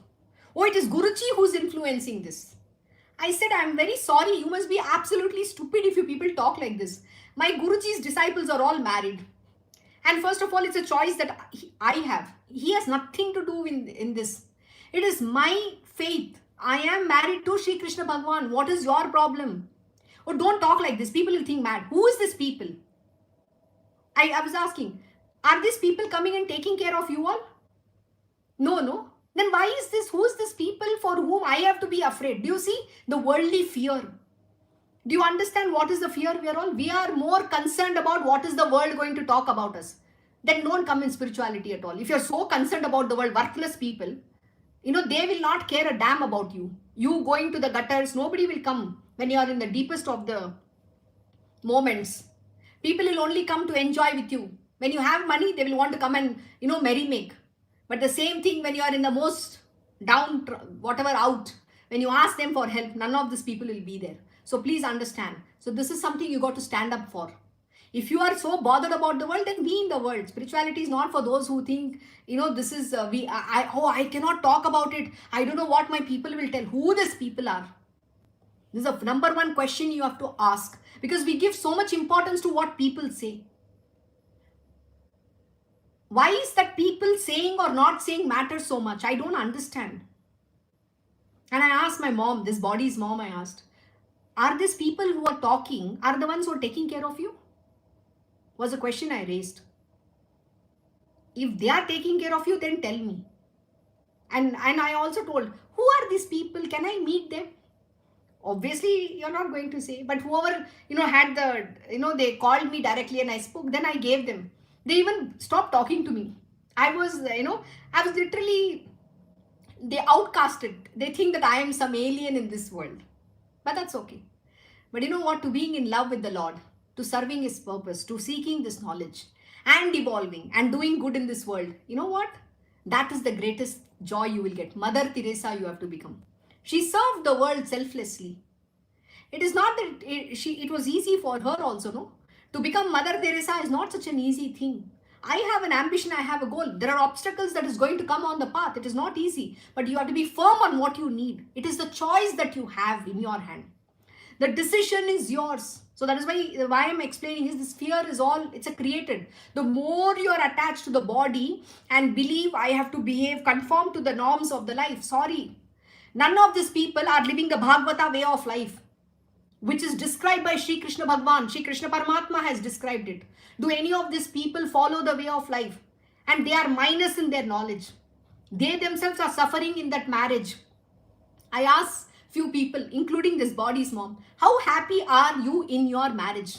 Speaker 1: Oh, it is Guruji who's influencing this. I said, I'm very sorry. You must be absolutely stupid if you people talk like this. My Guruji's disciples are all married. And first of all, it's a choice that I have. He has nothing to do in this. It is my faith. I am married to Sri Krishna Bhagwan. What is your problem? Oh, don't talk like this. People will think mad. Who is this people? I was asking, are these people coming and taking care of you all? No. Then why is this? Who is this people for whom I have to be afraid? Do you see the worldly fear? Do you understand what is the fear we are all? We are more concerned about what is the world going to talk about us. Then don't come in spirituality at all. If you're so concerned about the world, worthless people, they will not care a damn about you. You going to the gutters, nobody will come when you are in the deepest of the moments. People will only come to enjoy with you. When you have money, they will want to come and, merry make. But the same thing when you are in the most down, whatever out, when you ask them for help, none of these people will be there. So please understand. So this is something you got to stand up for. If you are so bothered about the world, then be in the world. Spirituality is not for those who think, this is, I cannot talk about it. I don't know what my people will tell. Who these people are? This is a number one question you have to ask. Because we give so much importance to what people say. Why is that people saying or not saying matters so much? I don't understand. And I asked my mom, this body's mom, I asked, are these people who are talking, are the ones who are taking care of you? Was a question I raised. If they are taking care of you, then tell me. And I also told, who are these people? Can I meet them? Obviously, you're not going to say, but whoever, had the, they called me directly and I spoke, then I gave them. They even stopped talking to me. I was literally, they outcasted. They think that I am some alien in this world. But that's okay. But you know what? To being in love with the Lord, to serving His purpose, to seeking this knowledge and evolving and doing good in this world, you know what? That is the greatest joy you will get. Mother Teresa you have to become. She served the world selflessly. It is not that it was easy for her also, no? To become Mother Teresa is not such an easy thing. I have an ambition, I have a goal. There are obstacles that is going to come on the path. It is not easy, but you have to be firm on what you need. It is the choice that you have in your hand. The decision is yours. So that is why I'm explaining is this fear is all, it's a created. The more you are attached to the body and believe I have to behave, conform to the norms of the life. Sorry. None of these people are living the Bhagavata way of life, which is described by Sri Krishna Bhagwan. Sri Krishna Paramatma has described it. Do any of these people follow the way of life? And they are minus in their knowledge. They themselves are suffering in that marriage. I asked few people, including this body's mom, how happy are you in your marriage?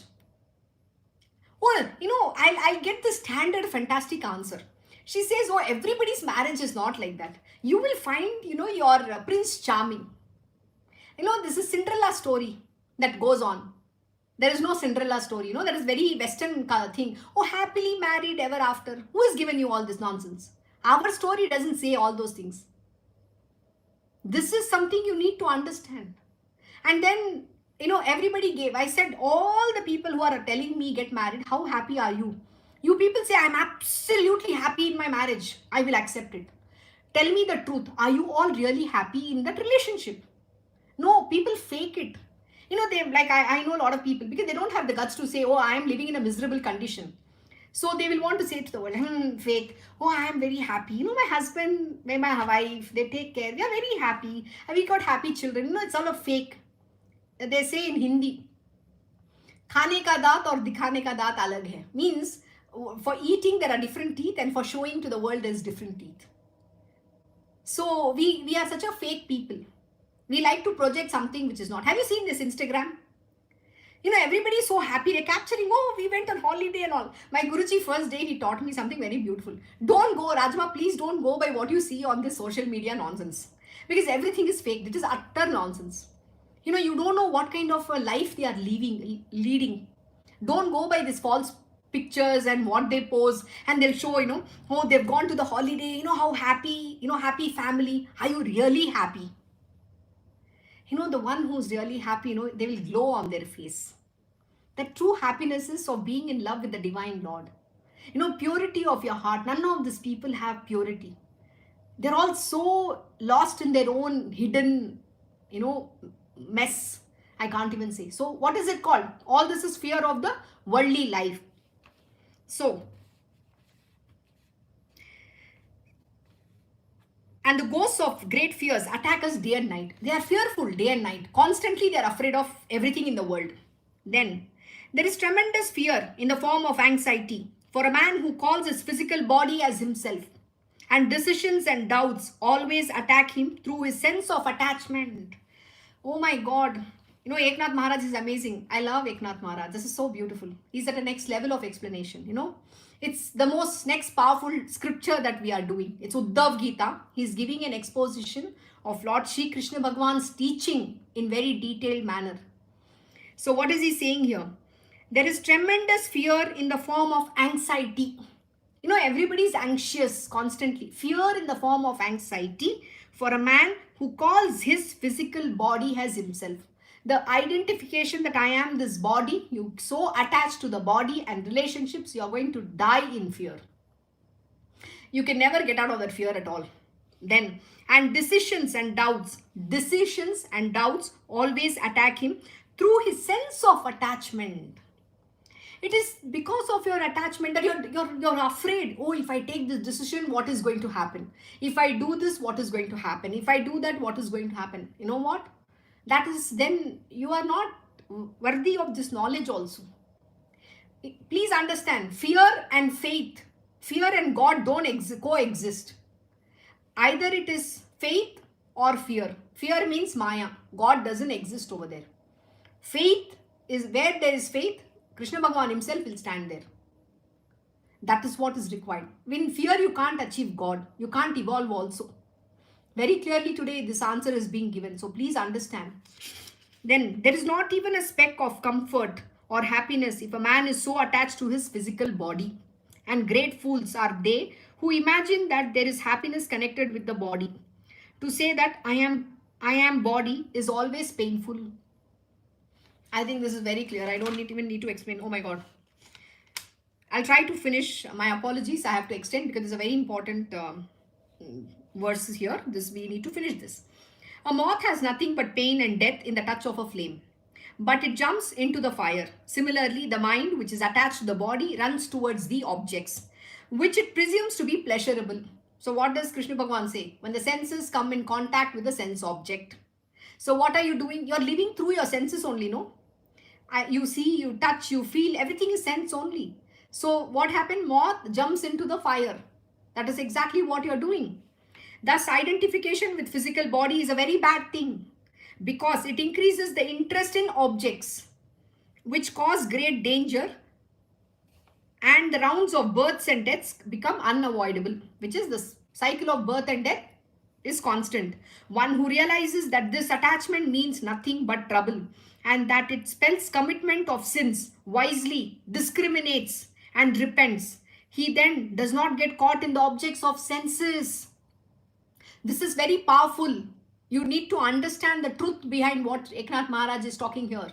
Speaker 1: Well, I get the standard fantastic answer. She says, oh, everybody's marriage is not like that. You will find, your Prince Charming. This is Cinderella story that goes on. There is no Cinderella story, that is very Western thing. Oh, happily married ever after. Who has given you all this nonsense? Our story doesn't say all those things. This is something you need to understand. And then, everybody gave. I said, all the people who are telling me get married, how happy are you? You people say, I'm absolutely happy in my marriage. I will accept it. Tell me the truth. Are you all really happy in that relationship? No, people fake it. I know a lot of people because they don't have the guts to say, oh, I am living in a miserable condition. So they will want to say to the world, fake, oh, I am very happy. My husband, my wife, they take care. We are very happy. And we got happy children. It's all a fake. They say in Hindi, khane ka daat aur dikhane ka daat alag hai. Means for eating there are different teeth and for showing to the world there is different teeth. So we are such a fake people. We like to project something which is not. Have you seen this Instagram? Everybody is so happy. They're capturing, oh, we went on holiday and all. My Guruji, first day, he taught me something very beautiful. Don't go, Rajma, please don't go by what you see on this social media nonsense. Because everything is fake. It is utter nonsense. You don't know what kind of a life they are leading. Don't go by this false pictures and what they post, and they'll show, oh, they've gone to the holiday, how happy, happy family. Are you really happy? The one who's really happy, they will glow on their face. The true happiness is of being in love with the divine Lord. Purity of your heart. None of these people have purity. They're all so lost in their own hidden, mess. I can't even say. So what is it called? All this is fear of the worldly life. So, and the ghosts of great fears attack us day and night. They are fearful day and night. Constantly they are afraid of everything in the world. Then, there is tremendous fear in the form of anxiety for a man who calls his physical body as himself. And decisions and doubts always attack him through his sense of attachment. Oh my God. Eknath Maharaj is amazing. I love Eknath Maharaj. This is so beautiful. He's at the next level of explanation, It's the most next powerful scripture that we are doing. It's Uddhav Gita. He's giving an exposition of Lord Shri Krishna Bhagwan's teaching in very detailed manner. So what is he saying here? There is tremendous fear in the form of anxiety. Everybody is anxious constantly. Fear in the form of anxiety for a man who calls his physical body as himself. The identification that I am this body, you so attached to the body and relationships, you are going to die in fear. You can never get out of that fear at all. Then, and decisions and doubts always attack him through his sense of attachment. It is because of your attachment that you're afraid. Oh, if I take this decision, what is going to happen? If I do this, what is going to happen? If I do that, what is going to happen? You know what? That is, then you are not worthy of this knowledge also. Please understand, fear and faith, fear and God don't coexist. Either it is faith or fear. Fear means Maya. God doesn't exist over there. Faith is where there is faith, Krishna Bhagavan himself will stand there. That is what is required. In fear, you can't achieve God. You can't evolve also. Very clearly today, this answer is being given. So please understand. Then there is not even a speck of comfort or happiness if a man is so attached to his physical body. And great fools are they who imagine that there is happiness connected with the body. To say that I am body is always painful. I think this is very clear. I don't even need to explain. Oh my God. I'll try to finish. My apologies. I have to extend because it's a very important verses here. We need to finish this. A moth has nothing but pain and death in the touch of a flame, but it jumps into the fire. Similarly, the mind, which is attached to the body, runs towards the objects, which it presumes to be pleasurable. So what does Krishna Bhagavan say? When the senses come in contact with the sense object. So what are you doing? You're living through your senses only, no? You see, you touch, you feel, everything is sense only. So what happened? Moth jumps into the fire. That is exactly what you're doing. Thus, identification with physical body is a very bad thing because it increases the interest in objects which cause great danger, and the rounds of births and deaths become unavoidable, which is the cycle of birth and death is constant. One who realizes that this attachment means nothing but trouble and that it spells commitment of sins, wisely discriminates and repents. He then does not get caught in the objects of senses. This is very powerful. You need to understand the truth behind what Eknath Maharaj is talking here.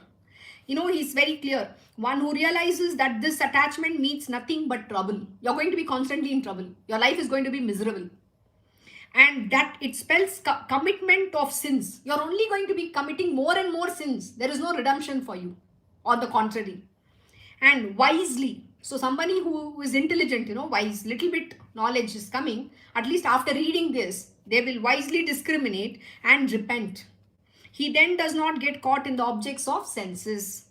Speaker 1: He's very clear. One who realizes that this attachment means nothing but trouble. You're going to be constantly in trouble. Your life is going to be miserable. And that it spells commitment of sins. You're only going to be committing more and more sins. There is no redemption for you. On the contrary. And wisely. So somebody who is intelligent, wise, little bit knowledge is coming. At least after reading this, they will wisely discriminate and repent. He then does not get caught in the objects of senses.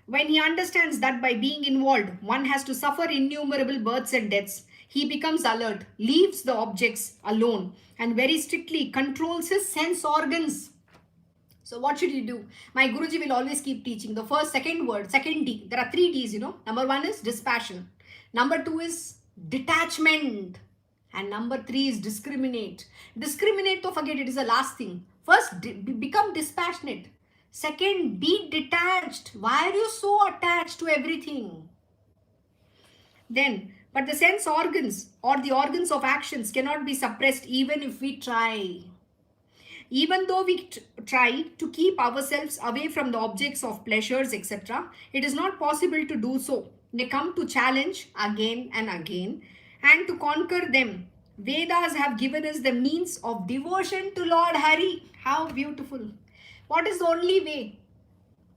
Speaker 1: When he understands that by being involved, one has to suffer innumerable births and deaths, he becomes alert, leaves the objects alone, and very strictly controls his sense organs. So what should you do? My Guruji will always keep teaching. The first, second word, second D. There are 3 Ds, Number 1 is dispassion. Number 2 is detachment. And number 3 is discriminate. Discriminate, to forget it is the last thing. First, become dispassionate. Second, be detached. Why are you so attached to everything? Then, but the sense organs or the organs of actions cannot be suppressed even if we try. Even though we try to keep ourselves away from the objects of pleasures, etc., it is not possible to do so. They come to challenge again and again, and to conquer them, Vedas have given us the means of devotion to Lord Hari. How beautiful. What is the only way?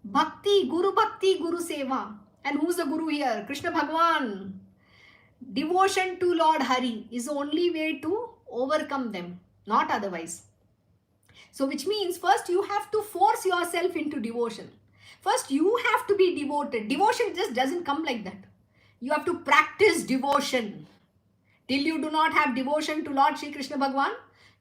Speaker 1: Bhakti, Guru Seva. And who's the Guru here? Krishna Bhagwan. Devotion to Lord Hari is the only way to overcome them, not otherwise. So which means first you have to force yourself into devotion. First you have to be devoted. Devotion just doesn't come like that. You have to practice devotion. Till you do not have devotion to Lord Shri Krishna Bhagwan,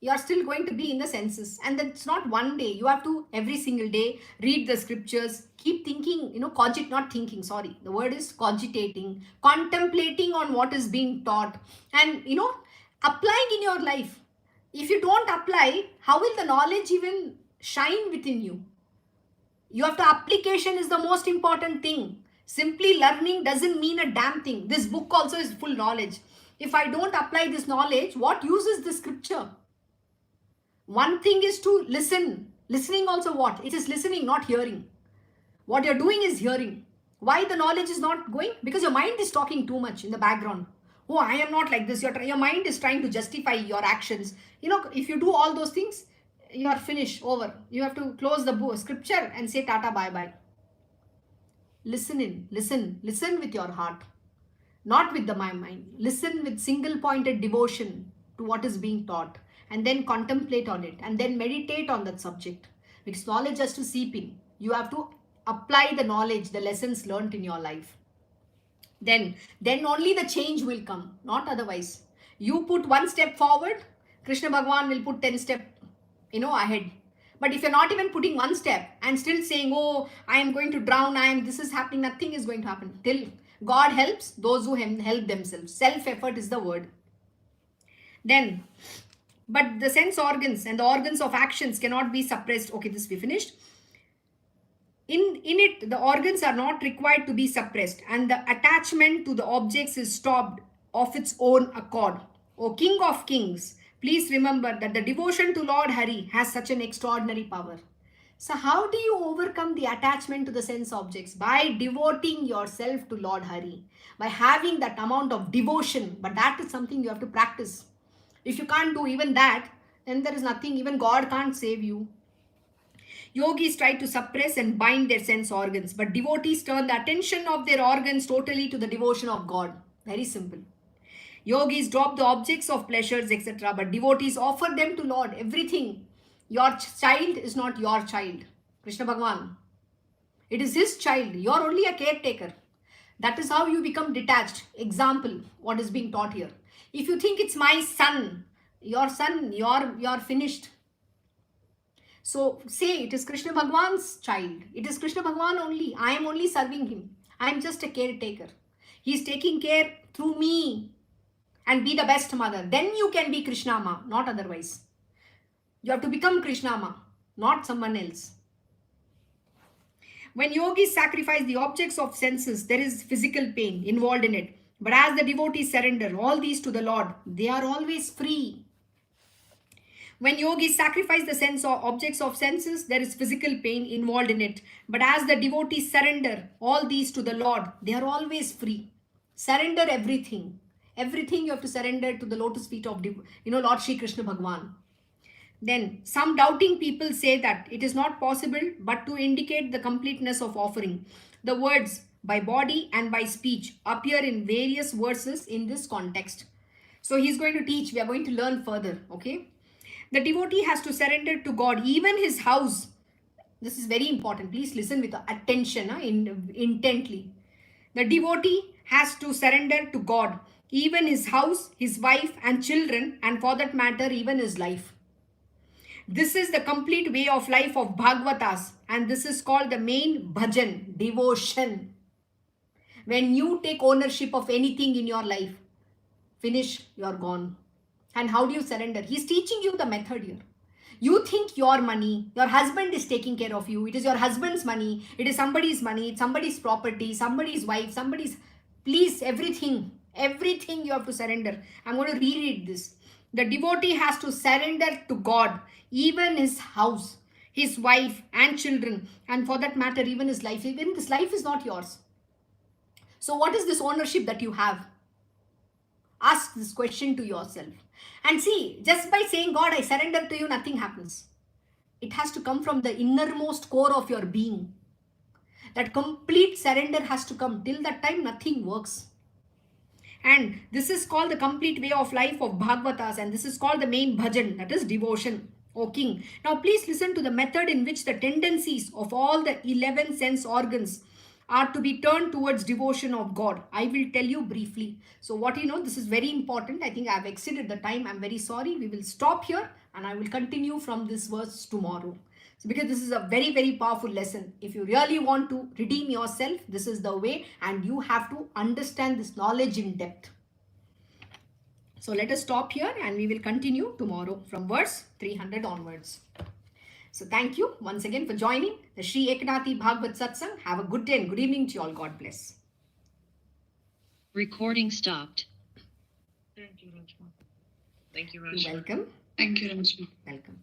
Speaker 1: you are still going to be in the senses. And that's not one day. You have to every single day read the scriptures, keep thinking, the word is cogitating, contemplating on what is being taught, and, applying in your life. If you don't apply, how will the knowledge even shine within you? You have to, application is the most important thing. Simply learning doesn't mean a damn thing. This book also is full knowledge. If I don't apply this knowledge, what use is the scripture? One thing is to listen. Listening also what? It is listening, not hearing. What you're doing is hearing. Why the knowledge is not going? Because your mind is talking too much in the background. Oh, I am not like this. Your mind is trying to justify your actions. If you do all those things, you are finished, over. You have to close the book, scripture and say tata, bye-bye. Listen with your heart. Not with my mind. Listen with single-pointed devotion to what is being taught. And then contemplate on it. And then meditate on that subject. Because knowledge has to seep in. You have to apply the knowledge, the lessons learned in your life. Then only the change will come. Not otherwise. You put one step forward, Krishna Bhagwan will put 10 steps, ahead. But if you're not even putting one step and still saying, oh, I am going to drown, this is happening, nothing is going to happen. Till God helps those who help themselves. Self-effort is the word. Then, but the sense organs and the organs of actions cannot be suppressed. Okay, this we finished. In it, the organs are not required to be suppressed, and the attachment to the objects is stopped of its own accord. O King of Kings, please remember that the devotion to Lord Hari has such an extraordinary power. So how do you overcome the attachment to the sense objects? By devoting yourself to Lord Hari, by having that amount of devotion. But that is something you have to practice. If you can't do even that, then there is nothing, even God can't save you. Yogis try to suppress and bind their sense organs, but devotees turn the attention of their organs totally to the devotion of God. Very simple. Yogis drop the objects of pleasures, etc., but devotees offer them to Lord. Everything. Your child is not your child. Krishna Bhagwan. It is his child. You are only a caretaker. That is how you become detached. Example, what is being taught here. If you think it's my son, you're finished. So say it is Krishna Bhagwan's child. It is Krishna Bhagwan only. I am only serving him. I am just a caretaker. He is taking care through me. And be the best mother. Then you can be Krishna Ma, not otherwise. You have to become Krishna Ma, not someone else. When yogis sacrifice the objects of senses, there is physical pain involved in it. But as the devotees surrender all these to the Lord, they are always free. When yogis sacrifice the sense or objects of senses, there is physical pain involved in it. But as the devotees surrender all these to the Lord, they are always free. Surrender everything. Everything you have to surrender to the lotus feet of, Lord Shri Krishna Bhagwan. Then some doubting people say that it is not possible but to indicate the completeness of offering. The words by body and by speech appear in various verses in this context. So he's going to teach, we are going to learn further, okay? The devotee has to surrender to God, even his house. This is very important. Please listen with attention, intently. The devotee has to surrender to God, even his house, his wife and children, and for that matter, even his life. This is the complete way of life of Bhagavatas, and this is called the main bhajan, devotion. When you take ownership of anything in your life, finish, you're gone. And how do you surrender? He's teaching you the method here. You think your money, your husband is taking care of you. It is your husband's money. It is somebody's money. It's somebody's property, somebody's wife, somebody's. Please, everything you have to surrender. I'm going to reread this. The devotee has to surrender to God, even his house, his wife, and children, and for that matter, even his life. Even this life is not yours. So, what is this ownership that you have? Ask this question to yourself. And see, just by saying, God, I surrender to you, nothing happens. It has to come from the innermost core of your being. That complete surrender has to come. Till that time, nothing works. And this is called the complete way of life of Bhagavatas, and this is called the main bhajan, that is devotion, O king. Now, please listen to the method in which the tendencies of all the 11 sense organs are to be turned towards devotion of God. I will tell you briefly. So what you know, this is very important. I think I have exceeded the time. I'm very sorry. We will stop here and I will continue from this verse tomorrow. So because this is a very, very powerful lesson. If you really want to redeem yourself, this is the way, and you have to understand this knowledge in depth. So let us stop here and we will continue tomorrow from verse 300 onwards. So thank you once again for joining the Sri Eknathi Bhagavad Satsang. Have a good day and good evening to you all. God bless.
Speaker 2: Recording stopped.
Speaker 3: Thank you, Rajma. Thank you, Rajma.
Speaker 1: You're welcome.
Speaker 3: Thank you, Rajma.
Speaker 1: Welcome.